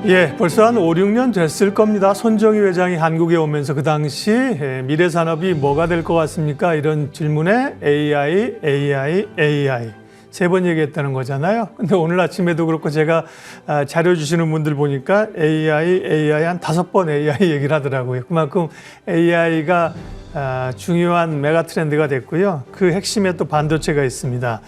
예, 벌써 한 5, 6년 됐을 겁니다. 손정희 회장이 한국에 오면서 그 당시 미래 산업이 뭐가 될 것 같습니까? 이런 질문에 AI 세 번 얘기했다는 거잖아요. 근데 오늘 아침에도 그렇고 제가 자료 주시는 분들 보니까 AI 한 5번 AI 얘기를 하더라고요. 그만큼 AI가 중요한 메가 트렌드가 됐고요. 그 핵심에 또 반도체가 있습니다.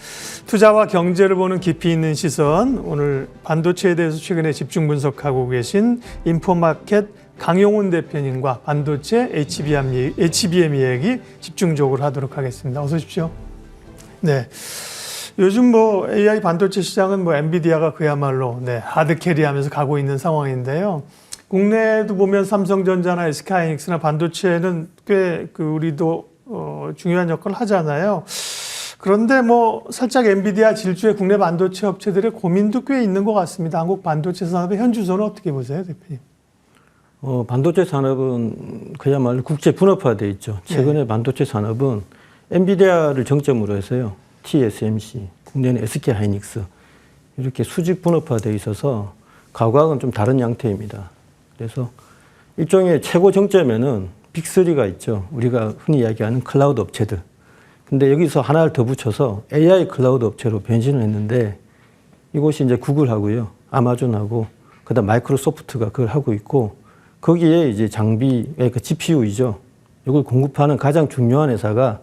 투자와 경제를 보는 깊이 있는 시선, 오늘 반도체에 대해서 최근에 집중 분석하고 계신 인포마켓 강용훈 대표님과 반도체 HBM 이야기 집중적으로 하도록 하겠습니다. 어서 오십시오. 네. 요즘 뭐 AI 반도체 시장은 뭐 엔비디아가 그야말로 하드 캐리하면서 가고 있는 상황인데요. 국내에도 보면 삼성전자나 SK하이닉스나 반도체는 꽤 우리도 중요한 역할을 하잖아요. 그런데 뭐 살짝 엔비디아 질주의 국내 반도체 업체들의 고민도 꽤 있는 것 같습니다. 한국 반도체 산업의 현주소는 어떻게 보세요, 대표님? 반도체 산업은 그야말로 국제 분업화되어 있죠. 최근에 네. 반도체 산업은 엔비디아를 정점으로 해서요. TSMC, 국내는 SK하이닉스 이렇게 수직 분업화되어 있어서 과거하고는 좀 다른 양태입니다. 그래서 일종의 최고 정점에는 빅3가 있죠. 우리가 흔히 이야기하는 클라우드 업체들. 근데 여기서 하나를 더 붙여서 AI 클라우드 업체로 변신을 했는데 이곳이 이제 구글하고요. 아마존하고 그다음 마이크로소프트가 그걸 하고 있고 거기에 이제 장비, 그러니까 GPU이죠. 이걸 공급하는 가장 중요한 회사가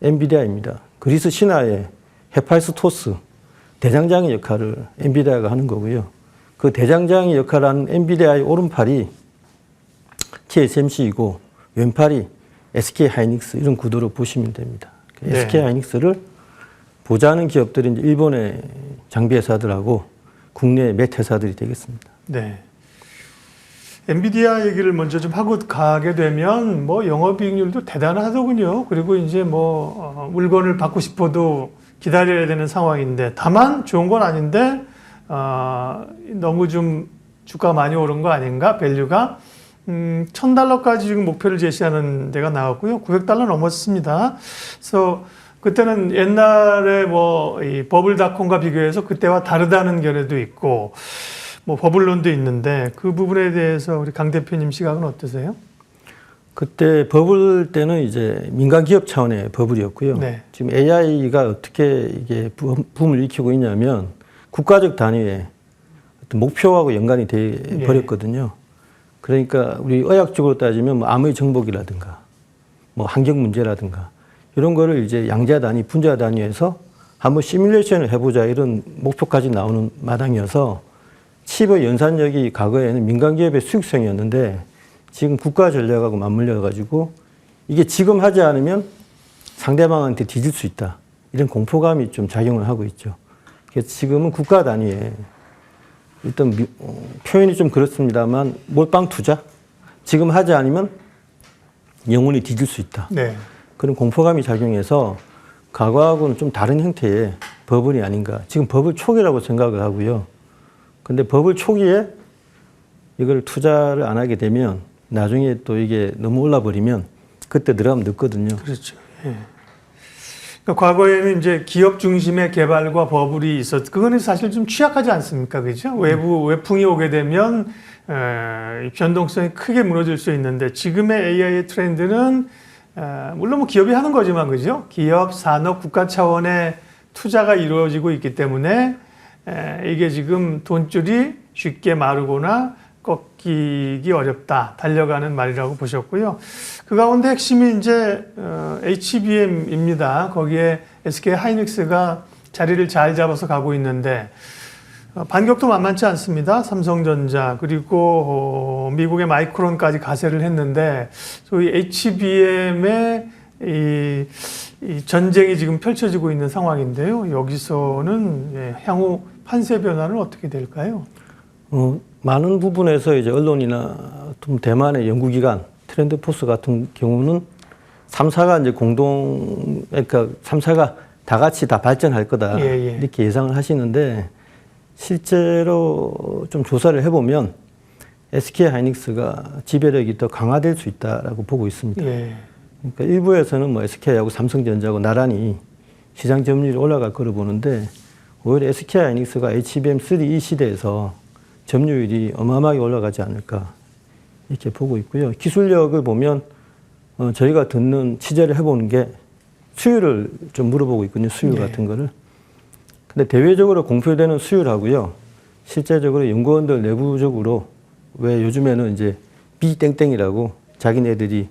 엔비디아입니다. 그리스 신화의 헤파이스토스 대장장의 역할을 엔비디아가 하는 거고요. 그 대장장의 역할을 하는 엔비디아의 오른팔이 TSMC이고 왼팔이 SK하이닉스 이런 구도로 보시면 됩니다. 네. SK하이닉스를 보좌하는 기업들이 이제 일본의 장비 회사들하고 국내의 맷 회사들이 되겠습니다. 네. 엔비디아 얘기를 먼저 좀 하고 가게 되면 뭐 영업이익률도 대단하더군요. 그리고 이제 뭐 물건을 받고 싶어도 기다려야 되는 상황인데 다만 좋은 건 아닌데 너무 좀 주가 많이 오른 거 아닌가? 밸류가 $1,000까지 지금 목표를 제시하는 데가 나왔고요. $900 넘었습니다. 그래서 그때는 옛날에 뭐 이 버블닷컴과 비교해서 그때와 다르다는 견해도 있고 뭐 버블론도 있는데 그 부분에 대해서 우리 강 대표님 시각은 어떠세요? 그때 버블 때는 이제 민간 기업 차원의 버블이었고요. 네. 지금 AI가 어떻게 이게 붐을 일으키고 있냐면 국가적 단위의 어떤 목표하고 연관이 돼 버렸거든요. 그러니까 우리 의학적으로 따지면 뭐 암의 정복이라든가 뭐 환경 문제라든가 이런 거를 이제 양자 단위, 분자 단위에서 한번 시뮬레이션을 해보자 이런 목표까지 나오는 마당이어서 칩의 연산력이 과거에는 민간 기업의 수익성이었는데 지금 국가 전략하고 맞물려 가지고 이게 지금 하지 않으면 상대방한테 뒤질 수 있다. 이런 공포감이 좀 작용을 하고 있죠. 그래서 지금은 국가 단위에 일단 표현이 좀 그렇습니다만 몰빵 투자? 지금 하지 않으면 영원히 뒤질 수 있다. 네. 그런 공포감이 작용해서 과거하고는 좀 다른 형태의 버블이 아닌가. 지금 버블 초기라고 생각을 하고요. 근데 버블 초기에 이걸 투자를 안 하게 되면 나중에 또 이게 너무 올라버리면 그때 들어가면 늦거든요. 그렇죠. 예. 그러니까 과거에는 이제 기업 중심의 개발과 버블이 그거는 사실 좀 취약하지 않습니까? 그죠? 외풍이 오게 되면 변동성이 크게 무너질 수 있는데 지금의 AI의 트렌드는 물론 뭐 기업이 하는 거지만 그죠? 기업, 산업, 국가 차원의 투자가 이루어지고 있기 때문에 이게 지금 돈줄이 쉽게 마르거나 꺾이기 어렵다. 달려가는 말이라고 보셨고요. 그 가운데 핵심이 이제 HBM입니다. 거기에 SK하이닉스가 자리를 잘 잡아서 가고 있는데 반격도 만만치 않습니다. 삼성전자 그리고 미국의 마이크론까지 가세를 했는데 소위 HBM의 이 전쟁이 지금 펼쳐지고 있는 상황인데요. 여기서는 향후 판세 변화는 어떻게 될까요? 많은 부분에서 이제 언론이나 좀 대만의 연구기관 트렌드포스 같은 경우는 3사가 이제 그러니까 3사가 다 같이 다 발전할 거다 이렇게 예상을 하시는데 실제로 좀 조사를 해보면 SK하이닉스가 지배력이 더 강화될 수 있다라고 보고 있습니다. 그러니까 일부에서는 뭐 SK하고 삼성전자하고 나란히 시장 점유율이 올라갈 거로 보는데 오히려 SK하이닉스가 HBM3E 시대에서 점유율이 어마어마하게 올라가지 않을까 이렇게 보고 있고요. 기술력을 보면 저희가 듣는 취재를 해보는 게 수율을 좀 물어보고 있거든요. 수율 네. 같은 거를. 근데 대외적으로 공표되는 수율하고요. 실제적으로 연구원들 내부적으로 왜 요즘에는 이제 비땡땡이라고 자기네들이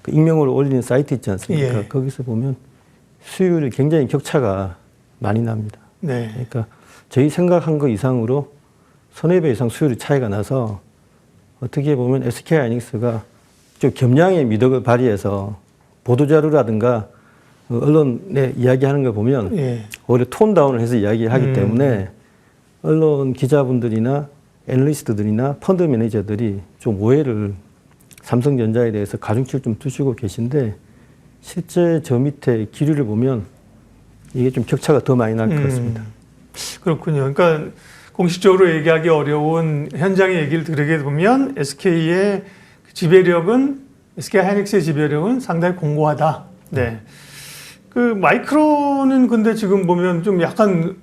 그 익명으로 올리는 사이트 있지 않습니까? 예. 거기서 보면 수율이 굉장히 격차가 많이 납니다. 네. 그러니까 저희 생각한 거 이상으로 서너 배 이상 수율이 차이가 나서 어떻게 보면 SK 하이닉스가 좀 겸양의 미덕을 발휘해서 보도자료라든가 언론에 이야기하는 걸 보면 예. 오히려 톤다운을 해서 이야기하기 때문에 언론 기자분들이나 애널리스트들이나 펀드 매니저들이 좀 오해를 삼성전자에 대해서 가중치를 좀 두시고 계신데 실제 저 밑에 기류를 보면 이게 좀 격차가 더 많이 날 것 같습니다. 그렇군요. 그러니까 공식적으로 얘기하기 어려운 현장의 얘기를 들으게 보면 SK의 지배력은 SK 하이닉스의 지배력은 상당히 공고하다. 네. 그 마이크론은 근데 지금 보면 좀 약간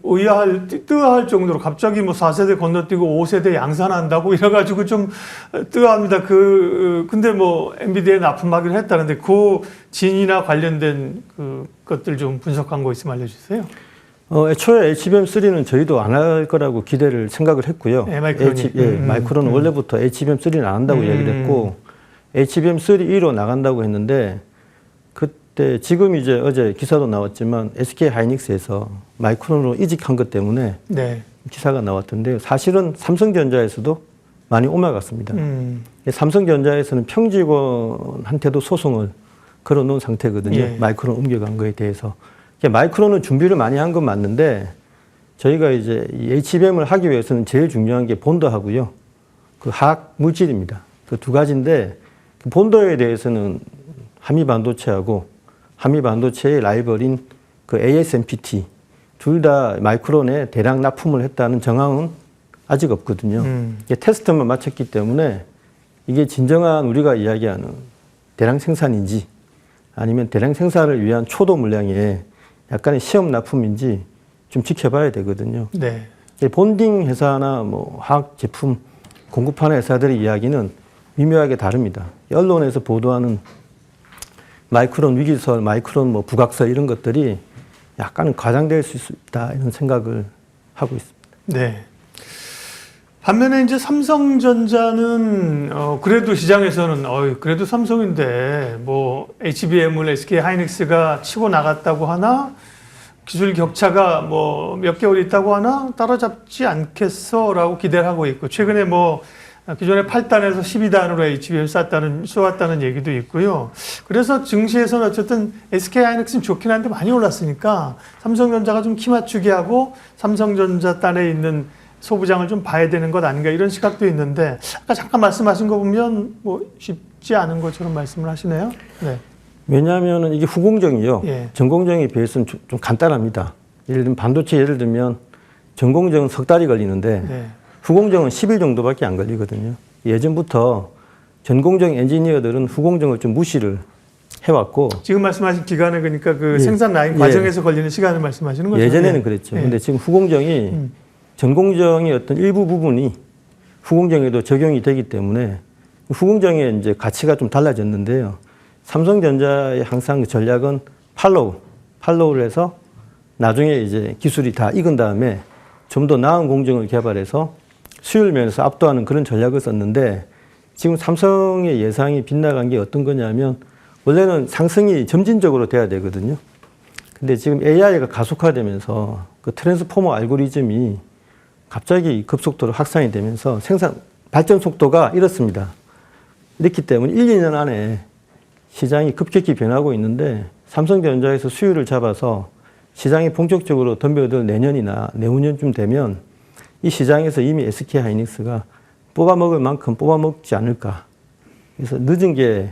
뜨아할 정도로 갑자기 뭐 4세대 건너뛰고 5세대 양산한다고 이래가지고 좀 뜨아합니다. 근데 뭐 엔비디아에 납품하기로 했다는데 그 진이나 관련된 그 것들 좀 분석한 거 있으면 알려주세요. 애초에 HBM3는 저희도 안 할 거라고 기대를 생각을 했고요. 마이크론은 원래부터 HBM3는 안 한다고 얘기를 했고 HBM3E로 나간다고 했는데 그때 지금 이제 어제 기사도 나왔지만 SK 하이닉스에서 마이크론으로 이직한 것 때문에 네. 기사가 나왔던데요. 사실은 삼성전자에서도 많이 옮아갔습니다. 삼성전자에서는 평직원한테도 소송을 걸어놓은 상태거든요. 예. 마이크론 옮겨간 거에 대해서. 마이크론은 준비를 많이 한 건 맞는데 저희가 이제 이 HBM을 하기 위해서는 제일 중요한 게 본더하고요. 그 화학 물질입니다. 그 두 가지인데 그 본더에 대해서는 한미 반도체하고 한미 반도체의 라이벌인 그 ASMPT 둘 다 마이크론에 대량 납품을 했다는 정황은 아직 없거든요. 이게 테스트만 마쳤기 때문에 이게 진정한 우리가 이야기하는 대량 생산인지 아니면 대량 생산을 위한 초도 물량의 약간의 시험 납품인지 좀 지켜봐야 되거든요. 네. 본딩 회사나 뭐 화학 제품 공급하는 회사들의 이야기는 미묘하게 다릅니다. 언론에서 보도하는 마이크론 위기설, 마이크론 뭐 부각설 이런 것들이 약간 과장될 수 있다 이런 생각을 하고 있습니다. 네. 반면에 이제 삼성전자는 그래도 시장에서는 그래도 삼성인데 뭐 HBM을 SK 하이닉스가 치고 나갔다고 하나 기술 격차가 뭐 몇 개월 있다고 하나 따라잡지 않겠어라고 기대를 하고 있고 최근에 뭐 기존에 8단에서 12단으로 HBM 쏘았다는 얘기도 있고요. 그래서 증시에서는 어쨌든 SK 하이닉스는 좋긴 한데 많이 올랐으니까 삼성전자가 좀 키 맞추기 하고 삼성전자 단에 있는 소부장을 좀 봐야 되는 것 아닌가 이런 시각도 있는데 아까 잠깐 말씀하신 거 보면 뭐 쉽지 않은 것처럼 말씀을 하시네요. 네. 왜냐하면 이게 후공정이요. 예. 전공정에 비해서는 좀 간단합니다. 예를 들면 반도체 예를 들면 전공정은 석 달이 걸리는데 네. 후공정은 10일 정도밖에 안 걸리거든요. 예전부터 전공정 엔지니어들은 후공정을 좀 무시를 해왔고 지금 말씀하신 기간에 그러니까 그 예. 생산 라인 과정에서 걸리는 시간을 말씀하시는 거죠? 예전에는 예. 그랬죠. 예. 근데 지금 후공정이 전공정의 어떤 일부 부분이 후공정에도 적용이 되기 때문에 후공정의 이제 가치가 좀 달라졌는데요. 삼성전자의 항상 그 전략은 팔로우를 해서 나중에 이제 기술이 다 익은 다음에 좀 더 나은 공정을 개발해서 수율 면에서 압도하는 그런 전략을 썼는데 지금 삼성의 예상이 빗나간 게 어떤 거냐면 원래는 상승이 점진적으로 돼야 되거든요. 근데 지금 AI가 가속화되면서 그 트랜스포머 알고리즘이 갑자기 급속도로 확산이 되면서 생산 발전 속도가 이렇습니다. 이렇기 때문에 1, 2년 안에 시장이 급격히 변하고 있는데 삼성전자에서 수율을 잡아서 시장이 본격적으로 덤벼들 내년이나 내후년쯤 되면 이 시장에서 이미 SK 하이닉스가 뽑아먹을 만큼 뽑아먹지 않을까. 그래서 늦은 게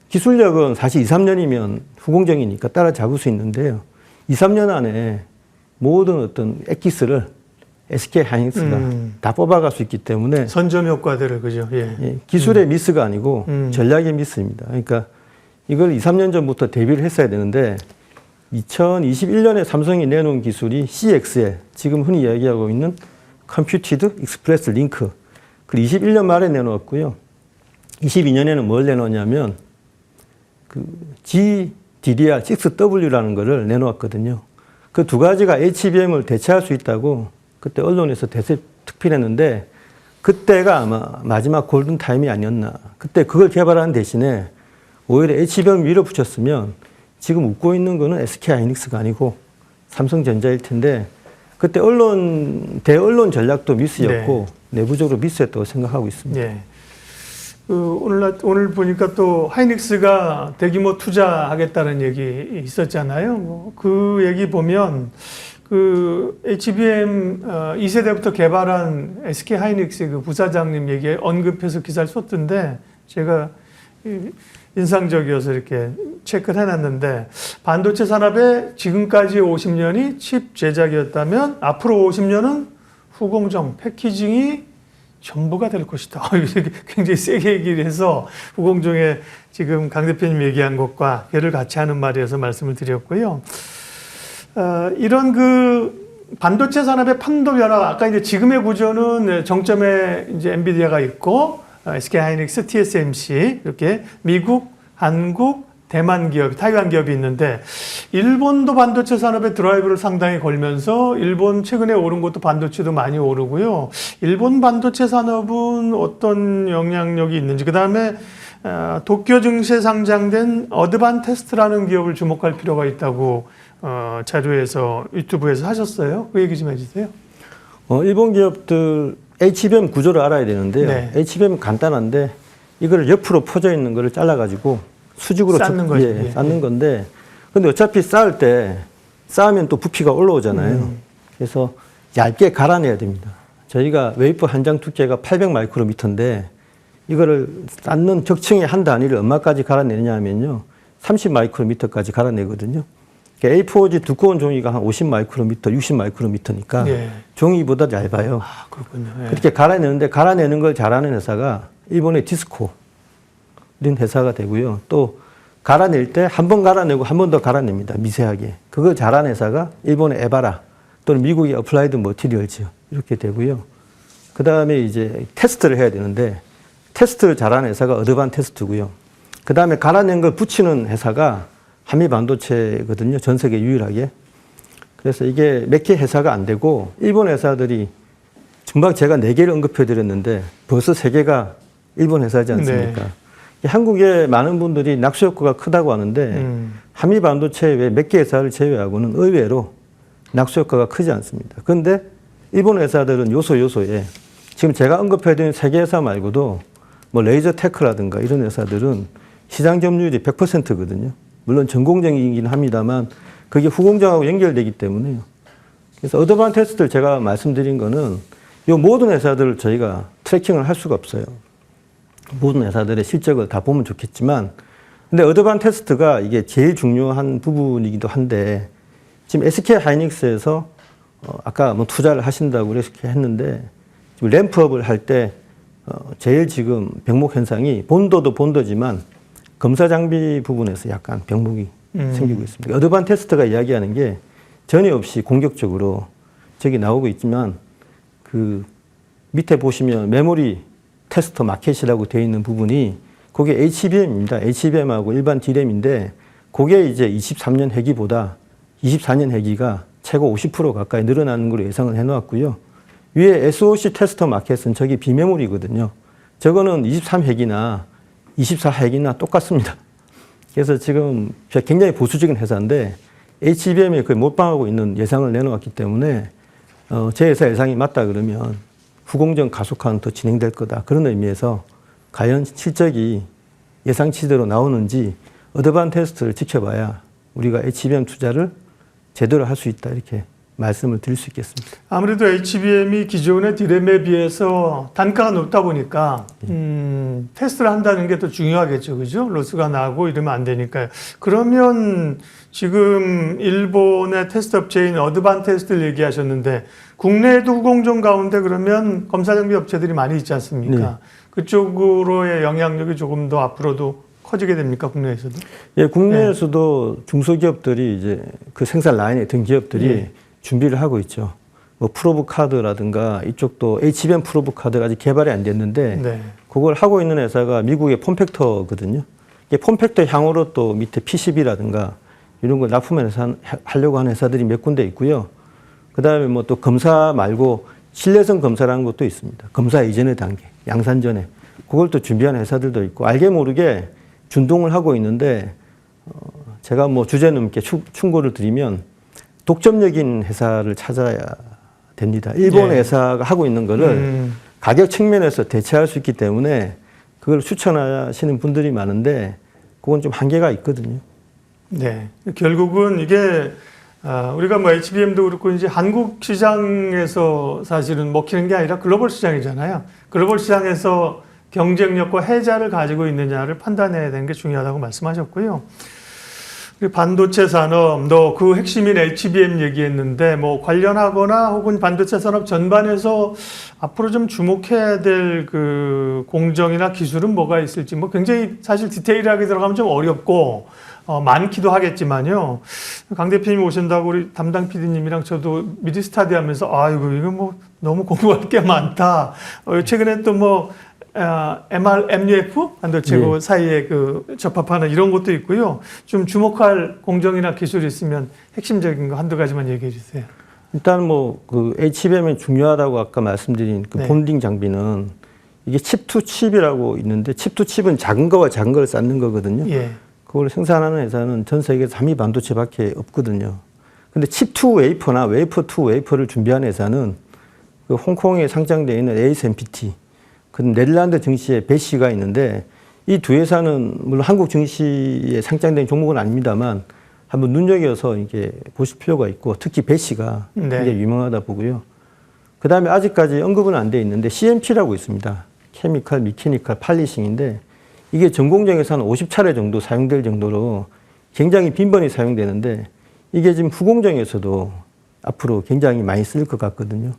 기술력은 사실 2, 3년이면 후공정이니까 따라잡을 수 있는데요. 2, 3년 안에 모든 어떤 엑기스를 SK 하이닉스가 다 뽑아갈 수 있기 때문에 선점 효과들을 그죠? 예. 기술의 미스가 아니고 전략의 미스입니다. 그러니까 이걸 2, 3년 전부터 대비를 했어야 되는데 2021년에 삼성이 내놓은 기술이 CXL, 지금 흔히 이야기하고 있는 Computed Express Link, 그리고 21년 말에 내놓았고요. 22년에는 뭘 내놓냐면 그 GDDR6W라는 거를 내놓았거든요. 그 두 가지가 HBM을 대체할 수 있다고 그때 언론에서 대세 특필했는데 그때가 아마 마지막 골든 타임이 아니었나. 그때 그걸 개발하는 대신에 오히려 HBM 밀어붙였으면 지금 웃고 있는 거는 SK 하이닉스가 아니고 삼성전자일 텐데 그때 대언론 전략도 미스였고 내부적으로 미스였다고 생각하고 있습니다. 네. 오늘 보니까 또 하이닉스가 대규모 투자하겠다는 얘기 있었잖아요. 그 얘기 보면 그 HBM 2세대부터 개발한 SK 하이닉스 그 부사장님 얘기 언급해서 기사를 썼던데 제가 인상적이어서 이렇게 체크를 해놨는데 반도체 산업의 지금까지 50년이 칩 제작이었다면 앞으로 50년은 후공정, 패키징이 전부가 될 것이다. 굉장히 세게 얘기를 해서 후공정에 지금 강 대표님 얘기한 것과 예를 같이 하는 말이어서 말씀을 드렸고요. 이런 그 반도체 산업의 판도 변화, 아까 이제 지금의 구조는 정점에 이제 엔비디아가 있고 SK 하이닉스, TSMC 이렇게 미국, 한국, 대만 기업, 타이완 기업이 있는데 일본도 반도체 산업의 드라이브를 상당히 걸면서 일본 최근에 오른 것도 반도체도 많이 오르고요. 일본 반도체 산업은 어떤 영향력이 있는지 그다음에 도쿄 증시에 상장된 어드반테스트라는 기업을 주목할 필요가 있다고 자료에서 유튜브에서 하셨어요. 그 얘기 좀 해주세요. 일본 기업들 HBM 구조를 알아야 되는데요. 네. HBM 간단한데 이걸 옆으로 퍼져 있는 거를 잘라가지고 수직으로 쌓는 거죠. 예, 쌓는 건데 근데 어차피 쌓으면 또 부피가 올라오잖아요. 그래서 얇게 갈아내야 됩니다. 저희가 웨이퍼 한 장 두께가 800 마이크로미터인데 이거를 쌓는 적층의 한 단위를 얼마까지 갈아내느냐 하면요. 30 마이크로미터까지 갈아내거든요. A4지 두꺼운 종이가 한 50 마이크로미터, 60 마이크로미터니까 종이보다 얇아요. 아, 그렇군요. 그렇게 갈아내는데 갈아내는 걸 잘하는 회사가 일본의 디스코 이런 회사가 되고요. 또 갈아낼 때 한 번 갈아내고 한 번 더 갈아냅니다. 미세하게. 그걸 잘하는 회사가 일본의 에바라 또는 미국의 어플라이드 머티리얼즈 이렇게 되고요. 그 다음에 이제 테스트를 해야 되는데 테스트를 잘하는 회사가 어드반테스트고요. 그 다음에 갈아낸 걸 붙이는 회사가 한미반도체거든요. 전 세계 유일하게. 그래서 이게 몇 개 회사가 안 되고 일본 회사들이 금방 제가 4개를 언급해 드렸는데 벌써 3개가 일본 회사지 않습니까? 한국의 많은 분들이 낙수 효과가 크다고 하는데 한미 반도체 외 몇 개 회사를 제외하고는 의외로 낙수 효과가 크지 않습니다. 그런데 일본 회사들은 요소에 지금 제가 언급해드린 3개 회사 말고도 뭐 레이저 테크라든가 이런 회사들은 시장 점유율이 100%거든요. 물론 전공정이긴 합니다만 그게 후공정하고 연결되기 때문에요. 그래서 어드반테스트를 제가 말씀드린 거는 이 모든 회사들을 저희가 트래킹을 할 수가 없어요. 모든 회사들의 실적을 다 보면 좋겠지만 근데 어드반테스트가 이게 제일 중요한 부분이기도 한데 지금 SK 하이닉스에서 아까 뭐 투자를 하신다고 이렇게 했는데 지금 램프업을 할 때 제일 지금 병목 현상이 본도도 본도지만 검사 장비 부분에서 약간 병목이 생기고 있습니다. 어드반테스트가 이야기하는 게 전혀 없이 공격적으로 저기 나오고 있지만 그 밑에 보시면 메모리 테스터 마켓이라고 되어 있는 부분이 그게 HBM입니다. HBM하고 일반 D램인데 그게 이제 23년 해기보다 24년 해기가 최고 50% 가까이 늘어나는 걸로 예상을 해놓았고요. 위에 SOC 테스터 마켓은 저기 비메모리거든요. 저거는 23해기나 24해기나 똑같습니다. 그래서 지금 굉장히 보수적인 회사인데 HBM에 거의 몰빵하고 있는 예상을 내놓았기 때문에 제 회사 예상이 맞다 그러면 후공정 가속화는 더 진행될 거다. 그런 의미에서 과연 실적이 예상치대로 나오는지 어드반테스트를 지켜봐야 우리가 HBM 투자를 제대로 할 수 있다. 이렇게 말씀을 드릴 수 있겠습니다. 아무래도 HBM이 기존의 D램에 비해서 단가가 높다 보니까 테스트를 한다는 게 더 중요하겠죠. 그죠? 로스가 나고 이러면 안 되니까요. 그러면 지금 일본의 테스트 업체인 어드반테스트를 얘기하셨는데 국내에도 후공정 가운데 그러면 검사장비 업체들이 많이 있지 않습니까? 네. 그쪽으로의 영향력이 조금 더 앞으로도 커지게 됩니까? 국내에서도? 예, 국내에서도 중소기업들이 이제 그 생산 라인에 든 기업들이 준비를 하고 있죠. 뭐 프로브 카드라든가 이쪽도 HBM 프로브 카드가 아직 개발이 안 됐는데 네. 그걸 하고 있는 회사가 미국의 폼팩터거든요. 이게 폼팩터 향으로 또 밑에 PCB라든가 이런 걸 납품해서 하려고 하는 회사들이 몇 군데 있고요. 그다음에 뭐 또 검사 말고 신뢰성 검사라는 것도 있습니다. 검사 이전의 단계, 양산 전에 그걸 또 준비하는 회사들도 있고 알게 모르게 준동을 하고 있는데 제가 뭐 주제 넘게 충고를 드리면 독점적인 회사를 찾아야 됩니다. 일본 예. 회사가 하고 있는 거를 가격 측면에서 대체할 수 있기 때문에 그걸 추천하시는 분들이 많은데 그건 좀 한계가 있거든요. 네. 결국은 이게 우리가 뭐 HBM도 그렇고 이제 한국 시장에서 사실은 먹히는 게 아니라 글로벌 시장이잖아요. 글로벌 시장에서 경쟁력과 혜자를 가지고 있느냐를 판단해야 되는 게 중요하다고 말씀하셨고요. 반도체 산업, 너 그 핵심인 HBM 얘기했는데 뭐 관련하거나 혹은 반도체 산업 전반에서 앞으로 좀 주목해야 될 그 공정이나 기술은 뭐가 있을지 뭐 굉장히 사실 디테일하게 들어가면 좀 어렵고 많기도 하겠지만요. 강 대표님 오신다고 우리 담당 PD님이랑 저도 미리 스타디 하면서 아이고 이거 뭐 너무 공부할 게 많다. 최근에 또 뭐 MRF 반도체 그 사이에 그 접합하는 이런 것도 있고요. 좀 주목할 공정이나 기술이 있으면 핵심적인 거 한두 가지만 얘기해 주세요. 일단 뭐 그 HBM이 중요하다고 아까 말씀드린 그 네. 본딩 장비는 이게 칩 투 칩이라고 있는데 칩 투 칩은 작은 거와 작은 걸 쌓는 거거든요. 예. 그걸 생산하는 회사는 전 세계에서 한미 반도체밖에 없거든요. 근데 칩 투 웨이퍼나 웨이퍼 투 웨이퍼를 준비하는 회사는 그 홍콩에 상장되어 있는 ASMPT, 그 네덜란드 증시에 배시가 있는데 이 두 회사는 물론 한국 증시에 상장된 종목은 아닙니다만 한번 눈여겨서 이게 보실 필요가 있고 특히 배시가 네. 굉장히 유명하다 보고요. 그 다음에 아직까지 언급은 안 돼 있는데 CMP라고 있습니다. 케미컬, 미케니컬, 팔리싱인데 이게 전공정에서 한 50차례 정도 사용될 정도로 굉장히 빈번히 사용되는데 이게 지금 후공정에서도 앞으로 굉장히 많이 쓸 것 같거든요.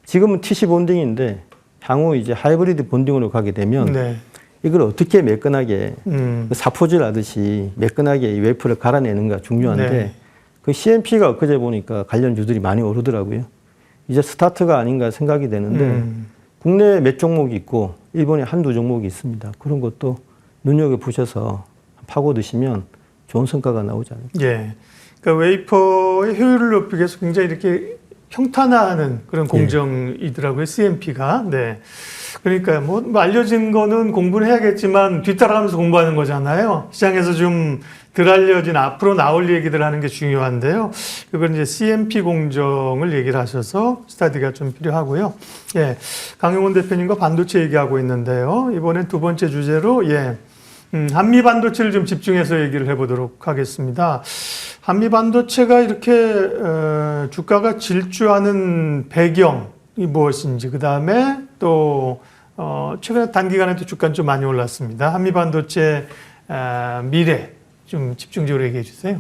지금은 TC 본딩인데 향후 이제 하이브리드 본딩으로 가게 되면 네. 이걸 어떻게 매끈하게 사포질 하듯이 매끈하게 이 웨이퍼를 갈아내는가 중요한데 네. 그 CMP가 엊그제 보니까 관련주들이 많이 오르더라고요. 이제 스타트가 아닌가 생각이 되는데 국내에 몇 종목이 있고 일본에 한두 종목이 있습니다. 그런 것도 눈여겨보셔서 파고 드시면 좋은 성과가 나오지 않을까. 예. 그러니까 웨이퍼의 효율을 높이기 위해서 굉장히 이렇게 평탄화하는 그런 공정이더라고요. CMP가. 네. 그러니까 뭐 알려진 거는 공부를 해야겠지만 뒤따라가면서 공부하는 거잖아요. 시장에서 좀 덜 알려진 앞으로 나올 얘기들 하는 게 중요한데요. 그건 이제 CMP 공정을 얘기를 하셔서 스타디가 좀 필요하고요. 예. 강용원 대표님과 반도체 얘기하고 있는데요. 이번엔 두 번째 주제로 한미 반도체를 좀 집중해서 얘기를 해보도록 하겠습니다. 한미 반도체가 이렇게 주가가 질주하는 배경이 무엇인지, 그 다음에 또 최근에 단기간에도 주가는 좀 많이 올랐습니다. 한미 반도체 미래 좀 집중적으로 얘기해 주세요.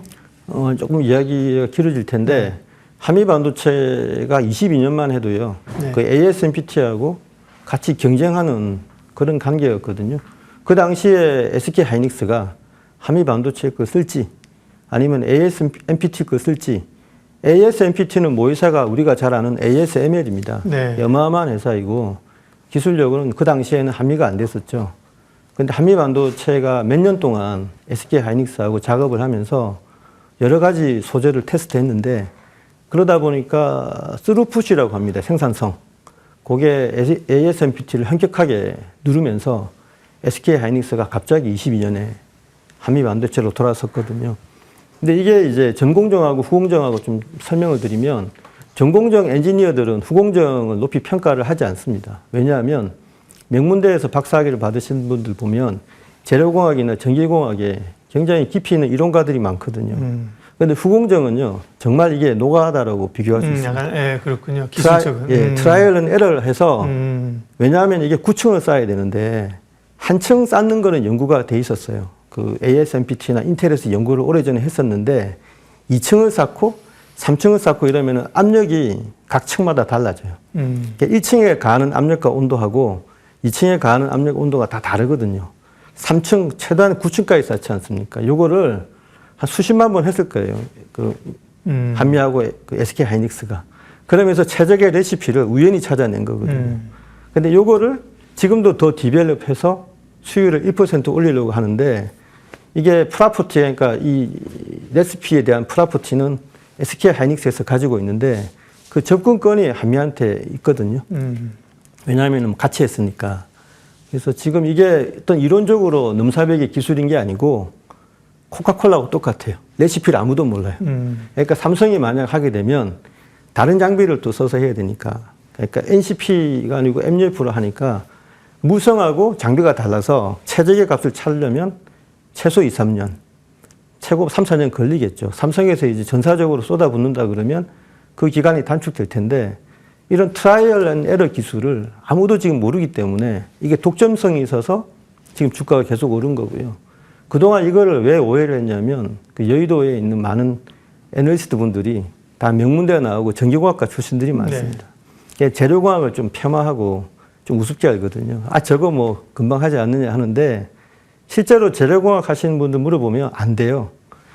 조금 이야기가 길어질 텐데 한미 반도체가 22년만 해도요. 네. 그 ASMPT하고 같이 경쟁하는 그런 관계였거든요. 그 당시에 SK 하이닉스가 한미 반도체 거 쓸지 아니면 ASMPT 거 쓸지. ASMPT는 모회사가 우리가 잘 아는 ASML입니다. 네. 어마어마한 회사이고 기술력은 그 당시에는 한미가 안 됐었죠. 그런데 한미 반도체가 몇 년 동안 SK 하이닉스하고 작업을 하면서 여러 가지 소재를 테스트했는데 그러다 보니까 스루풋이라고 합니다. 생산성. 그게 ASMPT를 현격하게 누르면서 SK 하이닉스가 갑자기 22년에 한미 반도체로 돌아섰거든요. 근데 이게 이제 전공정하고 후공정하고 좀 설명을 드리면 전공정 엔지니어들은 후공정을 높이 평가를 하지 않습니다. 왜냐하면 명문대에서 박사학위를 받으신 분들 보면 재료공학이나 전기공학에 굉장히 깊이 있는 이론가들이 많거든요. 그런데 후공정은요, 정말 이게 노가다라고 비교할 수 있습니다. 약간, 예, 그렇군요. 기술적은. 트라이얼 앤 에러를 해서 왜냐하면 이게 9층을 쌓아야 되는데 한 층 쌓는 거는 연구가 돼 있었어요. 그 ASMPT나 인텔에서 연구를 오래전에 했었는데 2층을 쌓고 3층을 쌓고 이러면 압력이 각 층마다 달라져요. 그러니까 1층에 가하는 압력과 온도하고 2층에 가하는 압력 온도가 다 다르거든요. 3층 최대한 9층까지 쌓지 않습니까? 요거를 한 수십만 번 했을 거예요. 그 한미하고 그 SK 하이닉스가. 그러면서 최적의 레시피를 우연히 찾아낸 거거든요. 근데 요거를 지금도 더 디벨롭해서 수율을 1% 올리려고 하는데 이게 프라포티, 그러니까 이 레시피에 대한 프라포티는 SK 하이닉스에서 가지고 있는데 그 접근권이 한미한테 있거든요. 왜냐하면 같이 했으니까. 그래서 지금 이게 어떤 이론적으로 넘사벽의 기술인 게 아니고 코카콜라하고 똑같아요. 레시피를 아무도 몰라요. 그러니까 삼성이 만약 하게 되면 다른 장비를 또 써서 해야 되니까. 그러니까 NCP가 아니고 MUF로 하니까 무성하고 장비가 달라서 최적의 값을 찾으려면 최소 2, 3년, 최고 3, 4년 걸리겠죠. 삼성에서 이제 전사적으로 쏟아붓는다 그러면 그 기간이 단축될 텐데 이런 트라이얼 앤 에러 기술을 아무도 지금 모르기 때문에 이게 독점성이 있어서 지금 주가가 계속 오른 거고요. 그동안 이거를 왜 오해를 했냐면 그 여의도에 있는 많은 애널리스트 분들이 다 명문대에 나오고 전기공학과 출신들이 많습니다. 네. 재료공학을 좀 폄하하고 좀 우습게 알거든요. 아, 저거 뭐 금방 하지 않느냐 하는데 실제로 재료공학 하시는 분들 물어보면 안 돼요.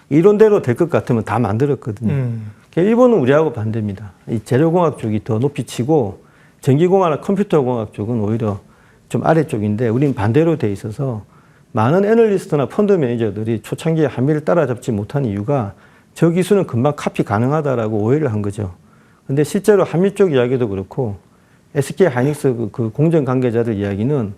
이론대로 될 것 같으면 다 만들었거든요. 일본은 우리하고 반대입니다. 이 재료공학 쪽이 더 높이 치고 전기공학이나 컴퓨터공학 쪽은 오히려 좀 아래쪽인데 우린 반대로 돼 있어서 많은 애널리스트나 펀드 매니저들이 초창기에 한미를 따라잡지 못한 이유가 저 기술은 금방 카피 가능하다라고 오해를 한 거죠. 근데 실제로 한미 쪽 이야기도 그렇고 SK 하이닉스 그 공정 관계자들 이야기는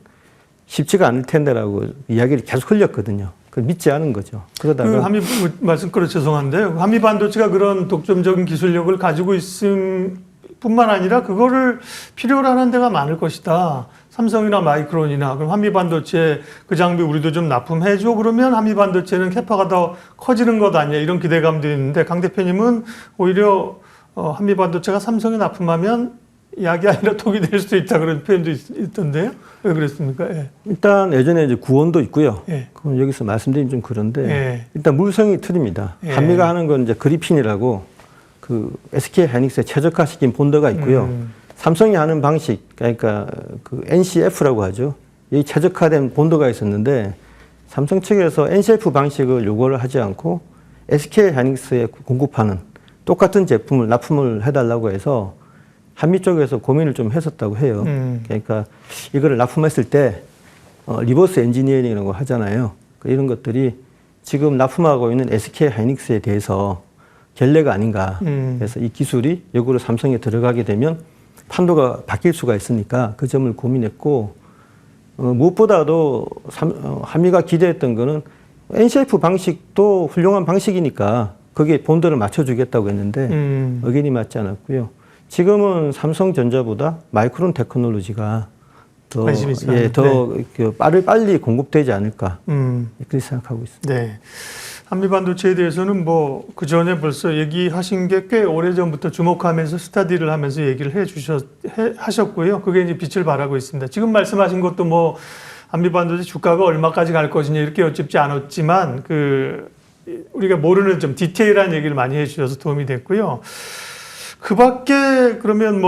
쉽지가 않을 텐데라고 이야기를 계속 흘렸거든요. 그걸 믿지 않은 거죠. 그러다가 그 한미 말씀 끌어 죄송한데요. 한미 반도체가 그런 독점적인 기술력을 가지고 있음 뿐만 아니라 그거를 필요로 하는 데가 많을 것이다. 삼성이나 마이크론이나 그럼 한미 반도체 그 장비 우리도 좀 납품해줘. 그러면 한미 반도체는 캐파가 더 커지는 것 아니야. 이런 기대감도 있는데 강 대표님은 오히려 한미 반도체가 삼성에 납품하면 약이 아니라 독이 될 수도 있다 그런 표현도 있던데요. 왜 그랬습니까? 예. 일단 예전에 이제 구원도 있고요. 예. 그럼 여기서 말씀드리면 좀 그런데 예. 일단 물성이 틀립니다. 예. 한미가 하는 건 이제 그리핀이라고 그 SK 하이닉스에 최적화시킨 본더가 있고요. 삼성이 하는 방식, 그러니까 그 NCF라고 하죠. 이 최적화된 본더가 있었는데 삼성 측에서 NCF 방식을 요구를 하지 않고 SK 하이닉스에 공급하는 똑같은 제품을 납품을 해달라고 해서 한미 쪽에서 고민을 좀 했었다고 해요. 그러니까 이거를 납품했을 때 리버스 엔지니어링이라고 하잖아요. 이런 것들이 지금 납품하고 있는 SK 하이닉스에 대해서 결례가 아닌가. 그래서 이 기술이 역으로 삼성에 들어가게 되면 판도가 바뀔 수가 있으니까 그 점을 고민했고 무엇보다도 한미가 기대했던 거는 NCF 방식도 훌륭한 방식이니까 거기에 본드를 맞춰주겠다고 했는데 의견이 맞지 않았고요. 지금은 삼성전자보다 마이크론 테크놀로지가 더, 빨리 공급되지 않을까 그렇게 생각하고 있습니다. 네. 한미 반도체에 대해서는 뭐 그 전에 벌써 얘기하신 게 꽤 오래 전부터 주목하면서 스터디를 하면서 얘기를 하셨고요. 그게 이제 빛을 발하고 있습니다. 지금 말씀하신 것도 뭐 한미 반도체 주가가 얼마까지 갈 것이냐 이렇게 여쭙지 않았지만 우리가 모르는 좀 디테일한 얘기를 많이 해주셔서 도움이 됐고요. 그 밖에 그러면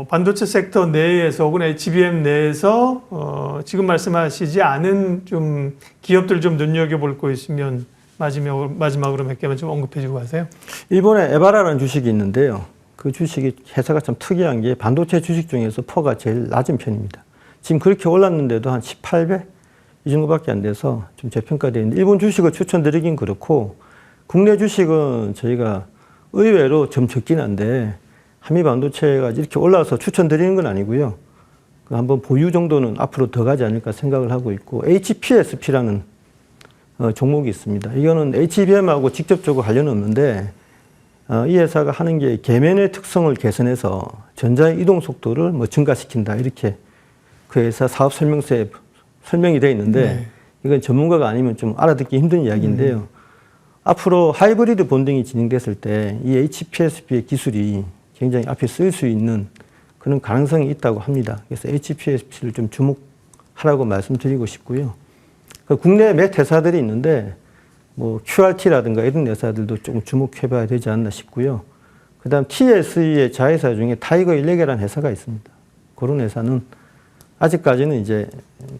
반도체 섹터 내에서 혹은 HBM 내에서 지금 말씀하시지 않은 좀 기업들 좀 눈여겨볼 거 있으면 마지막으로 몇 개만 좀 언급해 주고 가세요. 일본에 에바라라는 주식이 있는데요. 그 주식이 회사가 참 특이한 게 반도체 주식 중에서 퍼가 제일 낮은 편입니다. 지금 그렇게 올랐는데도 한 18배? 이 정도밖에 안 돼서 좀 저평가되어 있는데 일본 주식을 추천드리긴 그렇고 국내 주식은 저희가 의외로 좀 적긴 한데 한미 반도체가 이렇게 올라와서 추천드리는 건 아니고요. 한번 보유 정도는 앞으로 더 가지 않을까 생각을 하고 있고 HPSP라는 종목이 있습니다. 이거는 HBM하고 직접적으로 관련은 없는데 이 회사가 하는 게 계면의 특성을 개선해서 전자의 이동 속도를 증가시킨다 이렇게 그 회사 사업 설명서에 설명이 되어 있는데 이건 전문가가 아니면 좀 알아듣기 힘든 이야기인데요. 앞으로 하이브리드 본딩이 진행됐을 때 이 HPSP의 기술이 굉장히 앞에 쓰일 수 있는 그런 가능성이 있다고 합니다. 그래서 HPSP를 좀 주목하라고 말씀드리고 싶고요. 국내 몇 회사들이 있는데 뭐 QRT라든가 이런 회사들도 좀 주목해봐야 되지 않나 싶고요. 그다음 TSE의 자회사 중에 타이거 일렉이라는 회사가 있습니다. 그런 회사는 아직까지는 이제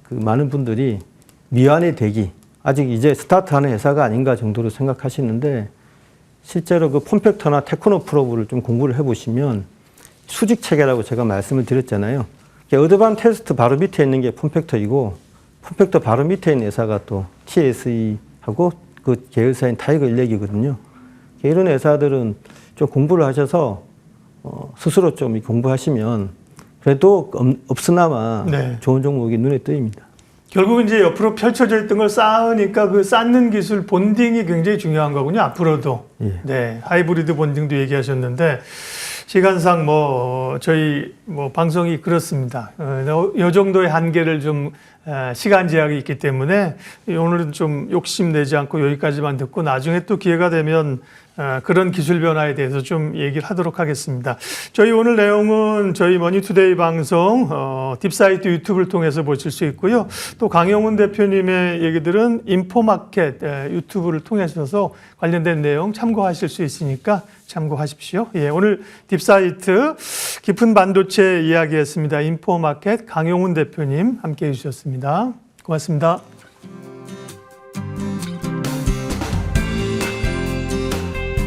그 많은 분들이 미완의 대기, 아직 이제 스타트하는 회사가 아닌가 정도로 생각하시는데 실제로 그 폼팩터나 테크노 프로브를 좀 공부를 해보시면 수직 체계라고 제가 말씀을 드렸잖아요. 어드밴티스트 바로 밑에 있는 게 폼팩터이고 폼팩터 바로 밑에 있는 회사가 또 TSE하고 그 계열사인 타이거 일렉이거든요. 이런 회사들은 좀 공부를 하셔서 스스로 좀 공부하시면 그래도 없으나마 네. 좋은 종목이 눈에 띄입니다. 결국 이제 옆으로 펼쳐져 있던 걸 쌓으니까 그 쌓는 기술 본딩이 굉장히 중요한 거군요. 앞으로도. 예. 네, 하이브리드 본딩도 얘기하셨는데 시간상 저희 방송이 그렇습니다. 이 정도의 한계를 좀 시간 제약이 있기 때문에 오늘은 좀 욕심내지 않고 여기까지만 듣고 나중에 또 기회가 되면 그런 기술 변화에 대해서 좀 얘기를 하도록 하겠습니다. 저희 오늘 내용은 저희 머니투데이 방송 딥사이트 유튜브를 통해서 보실 수 있고요. 또 강용훈 대표님의 얘기들은 인포마켓 유튜브를 통해서 관련된 내용 참고하실 수 있으니까 참고하십시오. 예, 오늘 딥사이트 깊은 반도체 이야기했습니다. 인포마켓 강용훈 대표님 함께해 주셨습니다. 고맙습니다.